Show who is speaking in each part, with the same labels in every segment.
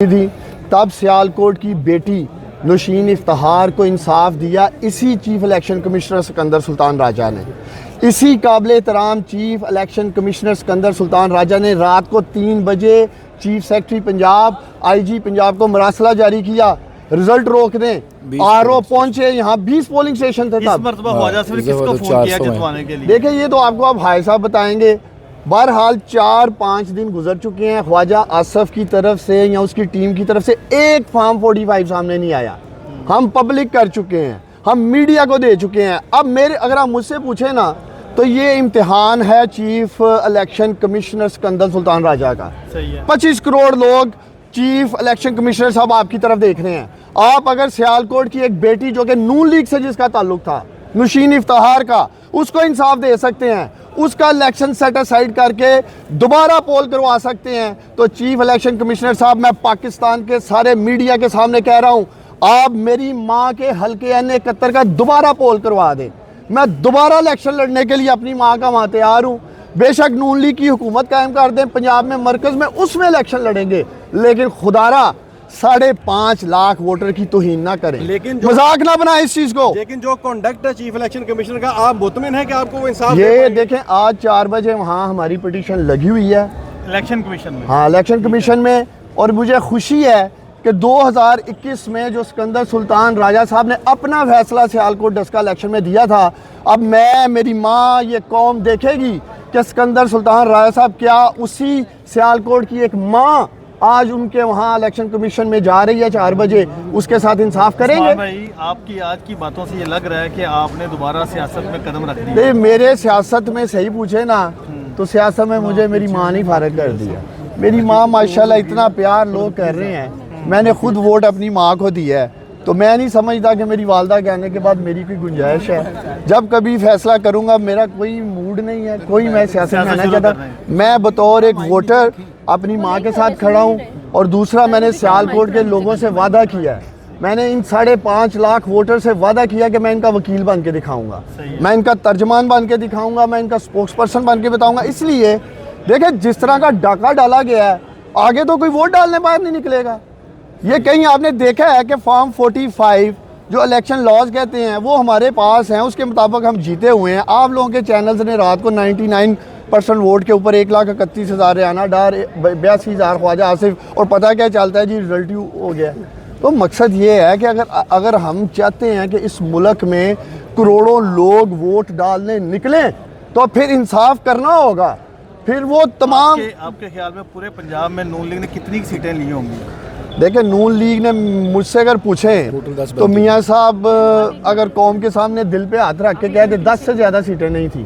Speaker 1: थी, तब सियालकोट की बेटी नौशीन इफ्तिखार को इंसाफ दिया इसी chief election commissioner Sikandar Sultan Raja ने। इसी काबिल एहतराम chief election commissioner Sikandar Sultan Raja ने रात को 3 बजे chief secretary Punjab IG Punjab को मरासला जारी किया रिजल्ट रोकने। RO पहुंचे यहाँ, 20 पोलिंग स्टेशन थे तब।
Speaker 2: किसको फोन किया जितवाने के लिए?
Speaker 1: देखिए ये तो आपको आप भाई साहब बताएंगे। बहरहाल 4-5 दिन गुजर चुके हैं, ख्वाजा आसफ की तरफ से या उसकी टीम की तरफ से एक फॉर्म 45 सामने नहीं आया। हम पब्लिक कर चुके हैं, हम मीडिया को दे चुके हैं। अब अगर आप मुझसे पूछे ना तो ये इम्तिहान है chief election commissioner Sikandar Sultan Raja का। 25 करोड़ लोग चीफ इलेक्शन कमिश्नर साहब आपकी तरफ देख रहे हैं। आप अगर सियालकोट की एक बेटी जो कि नून लीग से जिसका ताल्लुक था, नौशीन इफ्तिखार का, उसको इंसाफ दे सकते हैं, उसका इलेक्शन सेट असाइड करके दोबारा पोल करवा सकते हैं, तो चीफ इलेक्शन कमिश्नर साहब मैं पाकिस्तान के सारे मीडिया के सामने कह रहा हूं, आप मेरी मां के हल्के NA-71 का दोबारा पोल करवा दें। मैं दोबारा इलेक्शन लड़ने के लिए अपनी मां का वहां तैयार हूं। बेशक नून लीग की हुकूमत कायम कर दें पंजाब में, मरकज में, उसमें इलेक्शन लड़ेंगे, लेकिन खुदारा 5.5 लाख वोटर की तौहीन ना करें, लेकिन मजाक ना बनाए इस चीज को।
Speaker 3: लेकिन जो कॉन्डक्ट है चीफ इलेक्शन कमिश्नर का, आप मुतमिन है कि आपको वो इंसाफ
Speaker 1: ये देखें, आज 4 बजे वहाँ हमारी पिटीशन लगी हुई है
Speaker 2: इलेक्शन कमीशन में।
Speaker 1: हाँ, इलेक्शन कमीशन में। और मुझे खुशी है कि 2021 में जो सिकंदर सुल्तान राजा साहब ने अपना फैसला सियालकोट डस्का इलेक्शन में दिया था, अब मेरी माँ, ये कौम देखेगी कि सिकंदर सुल्तान राजा साहब क्या उसी सियालकोट की एक माँ आज उनके वहाँ इलेक्शन कमीशन में जा रही है 4 बजे, उसके साथ इंसाफ करेंगे।
Speaker 2: भाई आपकी आज की बातों से ये लग रहा है कि आपने दोबारा सियासत में कदम रख दिया।
Speaker 1: नहीं, मेरे सियासत में सही पूछे ना तो सियासत में मुझे मेरी माँ ने फारग कर दिया। मेरी माँ माशाल्लाह इतना प्यार लोग कर रहे हैं, मैंने खुद वोट अपनी माँ को दिया है, तो मैं नहीं समझता कि मेरी वालदा कहने के बाद मेरी कोई गुंजाइश है। जब कभी फैसला करूँगा, मेरा कोई मूड नहीं है, कोई मैं सियासत में आना चाहता। मैं बतौर एक वोटर अपनी माँ के साथ खड़ा हूँ, और दूसरा मैंने सियालकोट के लोगों से वादा किया है, मैंने इन 5.5 लाख वोटर से वादा किया कि मैं इनका वकील बन के दिखाऊंगा, मैं इनका तर्जमान बन के दिखाऊंगा, मैं इनका स्पोक्स पर्सन बन के बताऊंगा। इसलिए देखिए, जिस तरह का डाका डाला गया है, आगे तो कोई वोट डालने बाहर नहीं निकलेगा। ये कहीं आपने देखा है कि फॉर्म 45 जो इलेक्शन लॉज कहते हैं वो हमारे पास हैं, उसके मुताबिक हम जीते हुए हैं। आप लोगों के चैनल्स ने रात को 99% वोट के ऊपर 1,31,000 रियाना डार, 82,000 ख्वाजा आसिफ, और पता क्या चलता है जी, रिजल्ट हो गया। तो मकसद ये है कि अगर हम चाहते हैं कि इस मुल्क में करोड़ों लोग वोट डालने निकलें, तो फिर इंसाफ करना होगा। फिर वो तमाम
Speaker 2: आपके ख्याल में पूरे पंजाब में नून लीग ने कितनी सीटें ली होंगी?
Speaker 1: देखिए, नून लीग ने मुझसे अगर पूछें तो मियाँ साहब अगर कौम के सामने दिल पे हाथ रख के कहते 10 से ज़्यादा सीटें नहीं थी,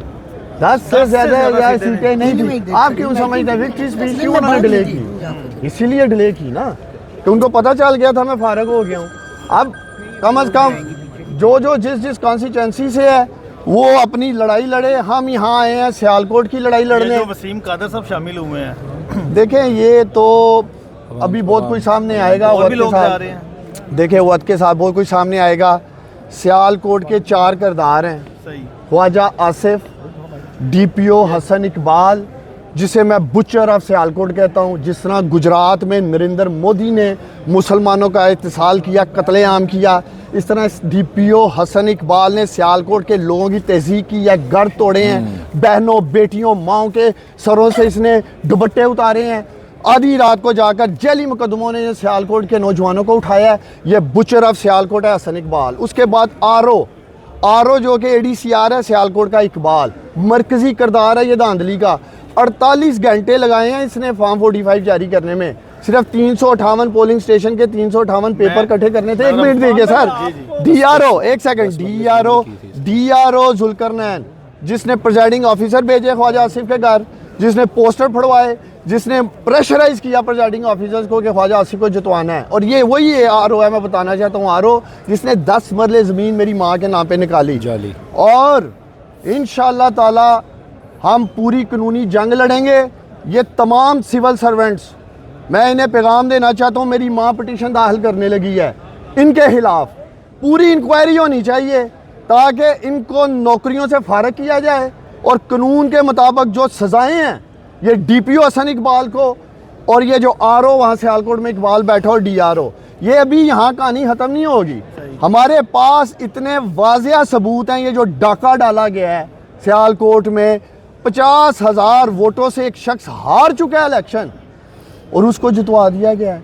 Speaker 1: 10 से ज़्यादा सीटें नहीं थी। आप क्यों समझते हैं विक्ट्री स्पीच क्यों उन्होंने डिले की? इसीलिए डिले की ना कि उनको पता चल गया था मैं फारग हो गया हूँ। अब कम अज़ कम जो जिस कॉन्स्टिट्यूंसी से है वो अपनी लड़ाई लड़े। हम यहाँ आए हैं सियालकोट की लड़ाई लड़ने।
Speaker 2: वसीम कादर सब शामिल हुए हैं।
Speaker 1: देखें, ये तो अभी बहुत कुछ सामने आएगा,
Speaker 2: और भी लोग जा रहे हैं।
Speaker 1: देखें, वक्त के साथ बहुत कुछ सामने आएगा। सियालकोट के 4 किरदार हैं, ख्वाजा आसिफ, DPO हसन इकबाल, जिसे मैं बुचर ऑफ सियालकोट कहता हूँ। जिस तरह गुजरात में नरेंद्र मोदी ने मुसलमानों का इत्तिसाल किया, कत्लेआम किया, इस तरह DPO हसन इकबाल ने सियालकोट के लोगों की तहज़ीब की है, घर तोड़े हैं, बहनों बेटियों माओं के सरों से इसने दुपट्टे उतारे हैं। आधी रात को जाकर जेली मुकदमों ने सियालकोट के नौजवानों को उठाया। ये बुचर ऑफ सियालकोट है हसन इकबाल। उसके बाद RO जो कि ADCR है सियालकोट का इकबाल, मरकज़ी किरदार है ये धांधली का। 48 घंटे लगाए हैं इसने फॉर्म 45 जारी करने में। सिर्फ 358 पोलिंग स्टेशन के 358 पेपर इकट्ठे करने थे। 1 मिनट देखिए सर, DRO, एक सेकंड, DRO जुल्करनैन, जिसने प्रिजाइडिंग ऑफिसर भेजे ख्वाजा आसिफ के घर, जिसने पोस्टर फड़वाए, जिसने प्रेशराइज किया प्रिजाइडिंग ऑफिसर्स को कि ख्वाजा आसिफ को जितवाना है। और ये वही RO है, मैं बताना चाहता हूँ, RO जिसने 10 मरले ज़मीन मेरी माँ के नाम पे निकाली। और इंशाअल्लाह ताला हम पूरी कानूनी जंग लड़ेंगे। ये तमाम सिविल सर्वेंट्स, मैं इन्हें पैगाम देना चाहता हूँ, मेरी माँ पिटीशन दाखिल करने लगी है, इनके खिलाफ पूरी इंक्वायरी होनी चाहिए ताकि इनको नौकरियों से फारग किया जाए और कानून के मुताबिक जो सज़ाएं हैं ये DPO हसन इकबाल को और ये जो RO वहाँ सियालकोट में इकबाल बैठा और DRO, ये अभी यहाँ कहानी ख़त्म नहीं होगी। हमारे पास इतने वाज़िया सबूत हैं, ये जो डाका डाला गया है सियालकोट में, 50,000 वोटों से एक शख्स हार चुका है इलेक्शन और उसको जितवा दिया गया है।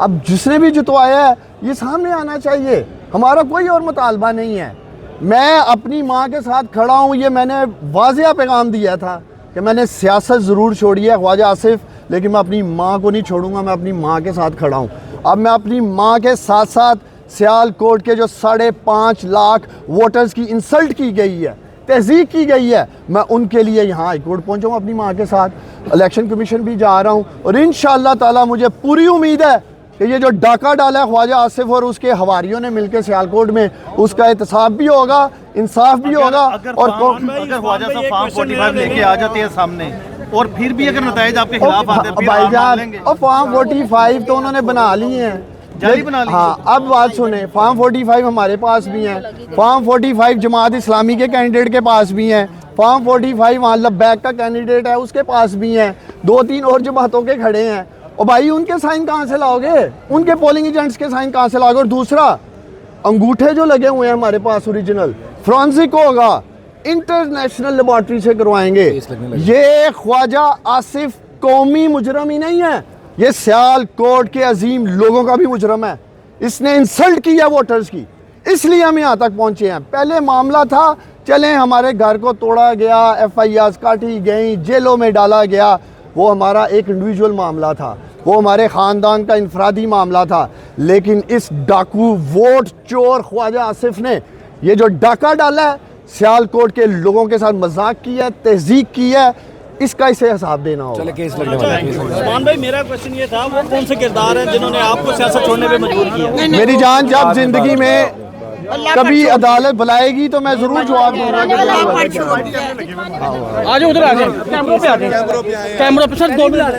Speaker 1: अब जिसने भी जितवाया है ये सामने आना चाहिए, हमारा कोई और मुतालबा नहीं है। मैं अपनी माँ के साथ खड़ा हूँ, ये मैंने वाज़िया पैगाम दिया था कि मैंने सियासत ज़रूर छोड़ी है ख्वाजा आसिफ, लेकिन मैं अपनी माँ को नहीं छोड़ूंगा, मैं अपनी माँ के साथ खड़ा हूँ। अब मैं अपनी माँ के साथ साथ सियालकोट के जो 5.5 लाख वोटर्स की इंसल्ट की गई है, तहज़ीब की गई है, मैं उनके लिए यहाँ हाईकोर्ट पहुँचूँगा अपनी माँ के साथ, इलेक्शन कमीशन भी जा रहा हूँ और इंशाअल्लाह ताला मुझे पूरी उम्मीद है कि ये जो डाका डाला है ख्वाजा आसिफ और उसके हवारियों ने मिलकर सियालकोट में, उसका एहतसाब भी होगा, इंसाफ भी होगा।
Speaker 2: अगर ख्वाजा साहब फॉर्म 45 लेके आ जाते हैं सामने और फिर भी अगर नताइज आपके खिलाफ आते हैं,
Speaker 1: भाईजान और फॉर्म 45 तो उन्होंने बना ली हैं,
Speaker 2: जाली बना ली।
Speaker 1: हाँ, अब बात सुने, फॉर्म 45 हमारे पास भी हैं, फॉर्म 45 जमात इस्लामी के कैंडिडेट के पास भी हैं, फॉर्म 45 वहाँ लब्बैक का कैंडिडेट है उसके पास भी हैं, 2-3 और जमातों के खड़े हैं। और भाई उनके साइन कहाँ से लाओगे, उनके पोलिंग एजेंट्स के साइन कहाँ से लाओगे। और दूसरा, अंगूठे जो लगे हुए हैं हमारे पास ओरिजिनल, फॉरेंसिक होगा, इंटरनेशनल लेबॉर्ट्री से करवाएंगे। ये ख्वाजा आसिफ कौमी मुजरम ही नहीं है, ये सियालकोट के अजीम लोगों का भी मुजरम है। इसने इंसल्ट की है वोटर्स की, इसलिए हम यहाँ तक पहुँचे हैं। पहले मामला था चलें हमारे घर को तोड़ा गया, FIRs काटी गई, जेलों में डाला गया, वो हमारा एक इंडिविजुअल मामला था, वो हमारे ख़ानदान का इनफरादी मामला था। लेकिन इस डाकू वोट चोर ख्वाजा आसिफ ने ये जो डाका डाला है, सियालकोट के लोगों के साथ मजाक किया है, तहज़ीब की है, इसका इसे हिसाब देना होगा।
Speaker 4: उस्मान भाई, मेरा क्वेश्चन ये था, वो कौन से किरदार हैं जिन्होंने आपको सियासत छोड़ने पे मजबूर किया?
Speaker 1: मेरी जान, जब जिंदगी में कभी अदालत बुलाएगी तो मैं जरूर जवाब दूंगा।
Speaker 4: आ जाओ उधर, आ जाओ कैमरों पे, आ जाओ कैमरों पे सर, 2 मिनट।